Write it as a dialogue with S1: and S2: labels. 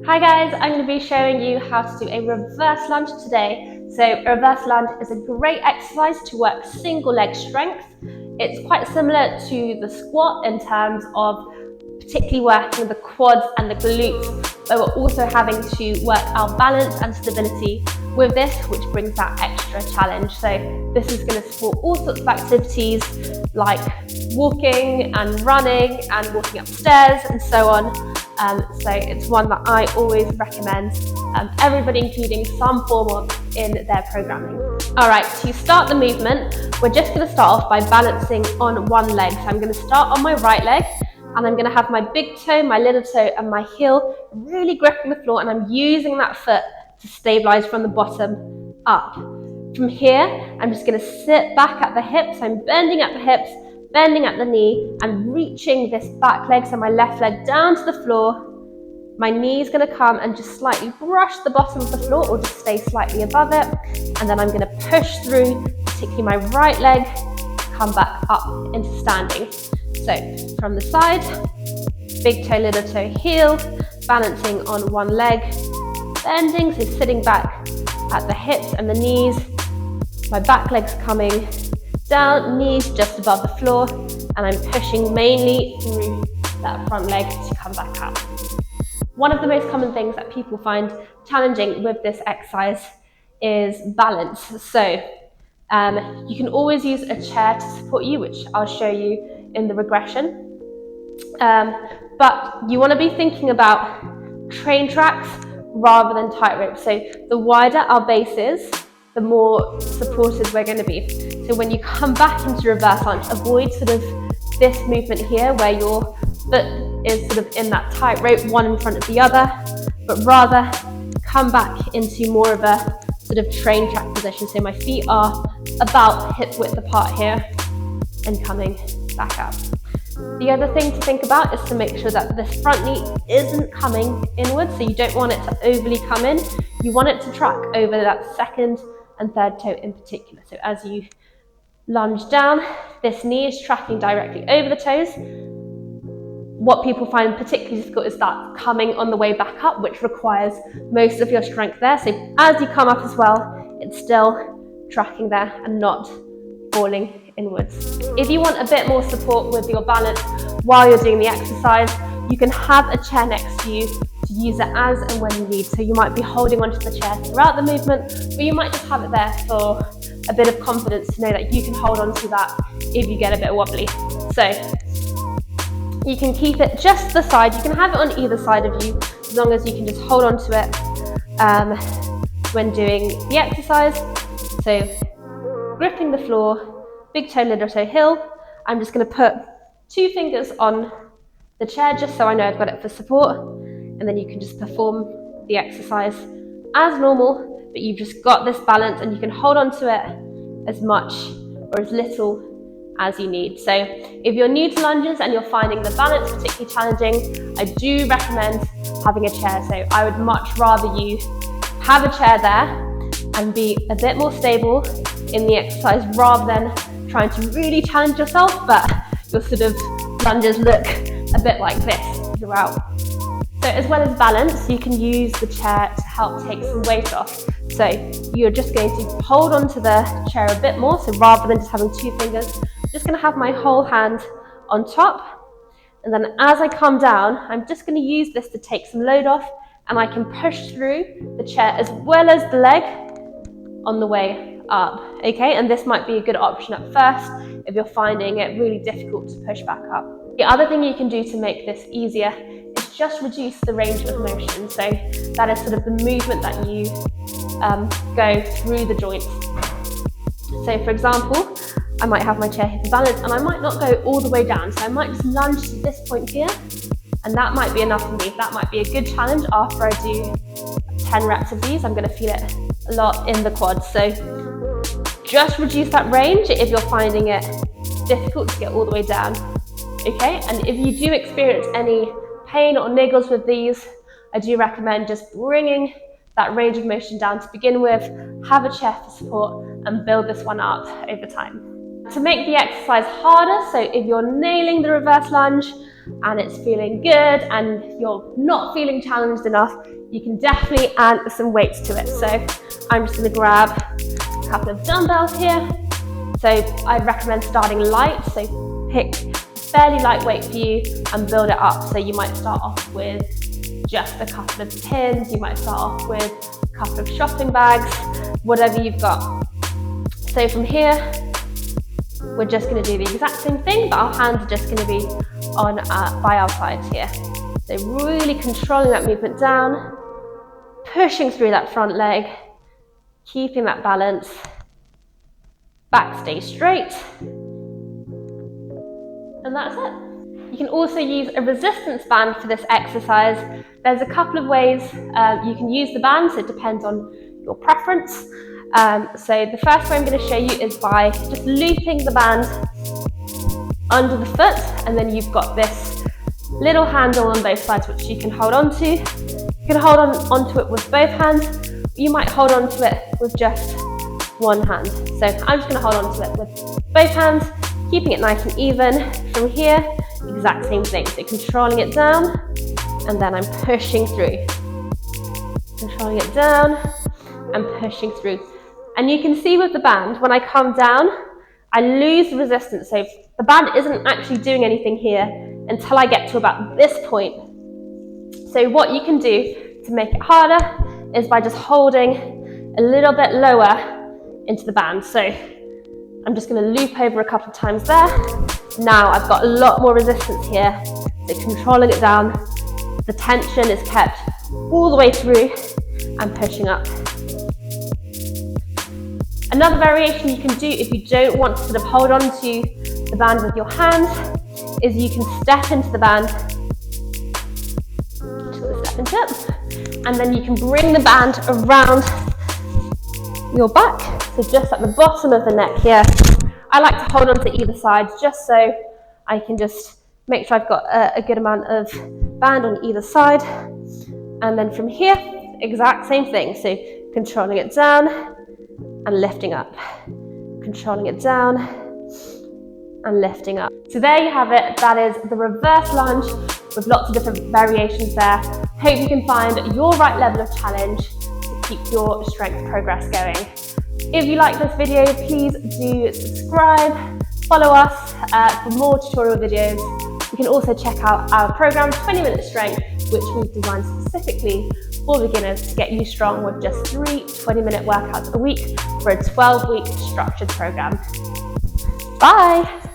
S1: Hi guys, I'm going to be showing you how to do a reverse lunge today. So a reverse lunge is a great exercise to work single leg strength. It's quite similar to the squat in terms of particularly working the quads and the glutes, but we're also having to work our balance and stability with this, which brings that extra challenge. So this is going to support all sorts of activities like walking and running and walking upstairs and so on. So it's one that I always recommend everybody including some form of in their programming. All right, to start the movement, we're just going to start off by balancing on one leg. So I'm going to start on my right leg, and I'm going to have my big toe, my little toe, and my heel really gripping the floor, and I'm using that foot to stabilize from the bottom up. From here, I'm just going to sit back at the hips. I'm bending at the hips, bending at the knee, and reaching this back leg, so my left leg down to the floor. My knee is going to come and just slightly brush the bottom of the floor or just stay slightly above it. And then I'm going to push through, particularly my right leg, come back up into standing. So from the side, big toe, little toe, heel, balancing on one leg, bending, so sitting back at the hips and the knees. My back leg's coming down, knees just above the floor, and I'm pushing mainly through that front leg to come back up. One of the most common things that people find challenging with this exercise is balance. So you can always use a chair to support you, which I'll show you in the regression. But you want to be thinking about train tracks rather than tightrope. So the wider our base is, the more supported we're going to be. So when you come back into reverse lunge, avoid sort of this movement here where your foot is sort of in that tightrope, one in front of the other, but rather come back into more of a sort of train track position. So my feet are about hip width apart here and coming back up. The other thing to think about is to make sure that this front knee isn't coming inwards, so you don't want it to overly come in. You want it to track over that second and third toe in particular. So as you lunge down, this knee is tracking directly over the toes. What people find particularly difficult is that coming on the way back up, which requires most of your strength there. So as you come up as well, it's still tracking there and not falling inwards. If you want a bit more support with your balance while you're doing the exercise, you can have a chair next to you to use it as and when you need. So you might be holding onto the chair throughout the movement, or you might just have it there for a bit of confidence to know that you can hold onto that if you get a bit wobbly. So you can keep it just the side. You can have it on either side of you, as long as you can just hold onto it when doing the exercise. So gripping the floor, big toe, little toe, heel. I'm just going to put 2 fingers on the chair just so I know I've got it for support, and then you can just perform the exercise as normal, but you've just got this balance and you can hold on to it as much or as little as you need. So if you're new to lunges and you're finding the balance particularly challenging, I do recommend having a chair. So I would much rather you have a chair there and be a bit more stable in the exercise rather than trying to really challenge yourself, but your sort of lunges look a bit like this throughout. So as well as balance, you can use the chair to help take some weight off. So you're just going to hold onto the chair a bit more. So rather than just having 2 fingers, I'm just going to have my whole hand on top. And then as I come down, I'm just going to use this to take some load off, and I can push through the chair as well as the leg on the way up. Okay, and this might be a good option at first if you're finding it really difficult to push back up. The other thing you can do to make this easier is just reduce the range of motion. So that is sort of the movement that you go through the joints. So for example, I might have my chair here for balance and I might not go all the way down. So I might just lunge to this point here, and that might be enough for me. That might be a good challenge after I do 10 reps of these. I'm going to feel it a lot in the quads. So just reduce that range if you're finding it difficult to get all the way down. Okay, and if you do experience any pain or niggles with these, I do recommend just bringing that range of motion down to begin with, have a chair for support, and build this one up over time. To make the exercise harder, so if you're nailing the reverse lunge, and it's feeling good and you're not feeling challenged enough, you can definitely add some weights to it. So I'm just going to grab a couple of dumbbells here. So I recommend starting light, so pick a fairly light weight for you and build it up. So you might start off with just a couple of pins, you might start off with a couple of shopping bags, whatever you've got. So from here, we're just going to do the exact same thing, but our hands are just going to be on by our sides here. So really controlling that movement down, pushing through that front leg, keeping that balance. Back stays straight. And that's it. You can also use a resistance band for this exercise. There's a couple of ways you can use the band, so it depends on your preference. So the first way I'm going to show you is by just looping the band under the foot, and then you've got this little handle on both sides which you can hold on to. You can hold onto it with both hands. You might hold on to it with just one hand. So I'm just going to hold on to it with both hands, keeping it nice and even. From here, exact same thing. So controlling it down, and then I'm pushing through. Controlling it down and pushing through. And you can see with the band, when I come down, I lose resistance. So the band isn't actually doing anything here until I get to about this point. So what you can do to make it harder is by just holding a little bit lower into the band. So I'm just going to loop over a couple of times there. Now I've got a lot more resistance here. So controlling it down, the tension is kept all the way through and pushing up. Another variation you can do if you don't want to sort of hold on to the band with your hands is you can step into the band. Just going to step into it. And then you can bring the band around your back. So just at the bottom of the neck here. I like to hold on to either side just so I can just make sure I've got a good amount of band on either side. And then from here, exact same thing. So controlling it down and lifting up. Controlling it down and lifting up. So there you have it. That is the reverse lunge with lots of different variations there. Hope you can find your right level of challenge to keep your strength progress going. If you like this video, please do subscribe, follow us for more tutorial videos. You can also check out our program 20 Minute Strength, which we've designed specifically for beginners to get you strong with just 3 20-minute workouts a week for a 12-week structured program. Bye!